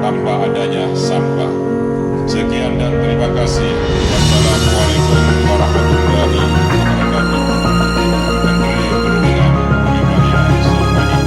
tanpa adanya sampah. Sekian dan terima kasih. Wassalamualaikum warahmatullahi wabarakatuh. Menteri Perhubungan Budi Karya Sumadi.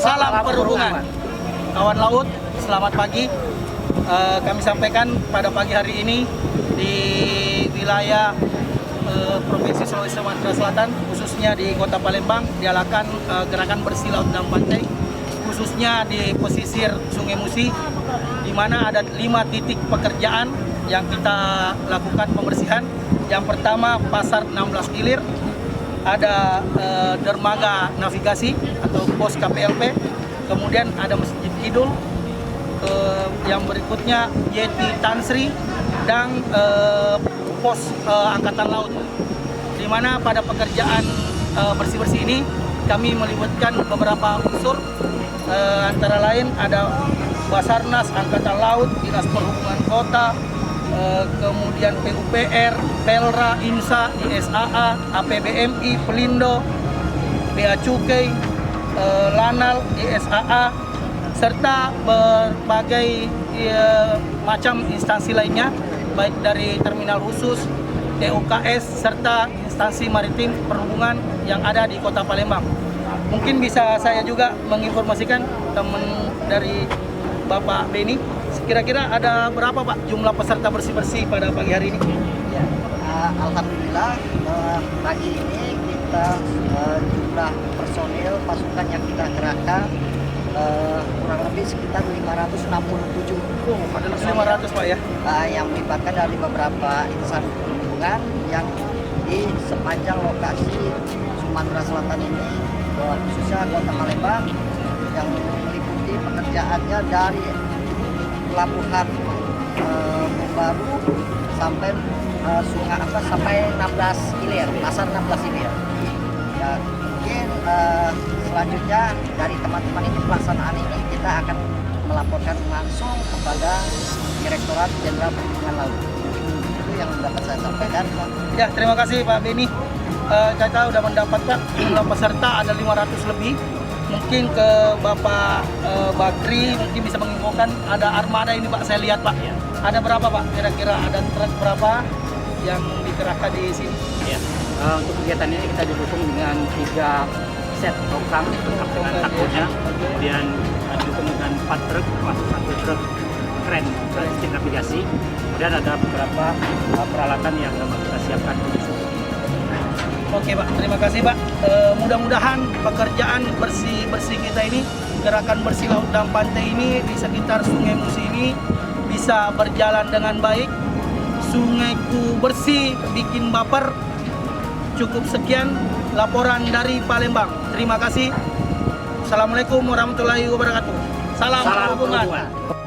Salam perhubungan, kawan laut, selamat pagi. Kami sampaikan pada pagi hari ini di wilayah Provinsi Sulawesi Selatan, khususnya di Kota Palembang, diadakan gerakan bersih laut dan pantai, khususnya di pesisir Sungai Musi, di mana ada 5 titik pekerjaan yang kita lakukan pembersihan. Yang pertama, Pasar 16 Ilir, ada dermaga navigasi atau pos KPLP, kemudian ada Masjid Kidul, yang berikutnya Yeti Tansri, dan pos Angkatan Laut. Di mana pada pekerjaan bersih-bersih ini kami melibatkan beberapa unsur, antara lain ada Basarnas, Angkatan Laut, Dinas Perhubungan Kota, kemudian PUPR, Pelra, INSA, ISAA, APBMI, Pelindo, Bea Cukai, Lanal, ISAA, serta berbagai macam instansi lainnya, baik dari terminal khusus, TUKS, serta instansi maritim perhubungan yang ada di Kota Palembang. Mungkin bisa saya juga menginformasikan teman dari Bapak Beni, kira-kira ada berapa Pak jumlah peserta bersih-bersih pada pagi hari ini? Ya, alhamdulillah pagi ini kita jumlah personil pasukan yang kita kerahkan kurang lebih sekitar 567. Ada 500 Pak ya? Yang melibatkan dari beberapa instansi perhubungan yang di sepanjang lokasi Sumatera Selatan ini, khususnya Kota Palembang, yang meliputi pekerjaannya dari pelabuhan Baru sampai sampai 16 Ilir, Pasar 16 Ilir. Ya, mungkin selanjutnya dari teman-teman ini, pelaksanaan ini kita akan melaporkan langsung kepada Direktorat Jenderal Perhubungan Laut. Itu yang dapat saya sampaikan. Ya, terima kasih Pak Beni. Kita sudah mendapat Pak jumlah peserta ada 500 lebih. Mungkin ke Bapak Bakri mungkin bisa menginfokan, ada armada ini Pak, saya lihat Pak. Ya. Ada berapa Pak? Kira-kira ada truk berapa yang dikerahkan di sini? Ya. Untuk kegiatan ini kita didukung dengan 3 set tongkang lengkap dengan takonya, kemudian didukung dengan 4 truk termasuk 1 truk kren sistem navigasi, kemudian ada beberapa peralatan yang memang kita siapkan untuk itu. Oke Pak, terima kasih Pak. Mudah-mudahan pekerjaan bersih-bersih kita ini gerakan bersih laut dan pantai ini di sekitar Sungai Musi ini bisa berjalan dengan baik. Sungaiku bersih, bikin baper. Cukup sekian laporan dari Palembang. Terima kasih. Assalamualaikum warahmatullahi wabarakatuh. Salam perhubungan.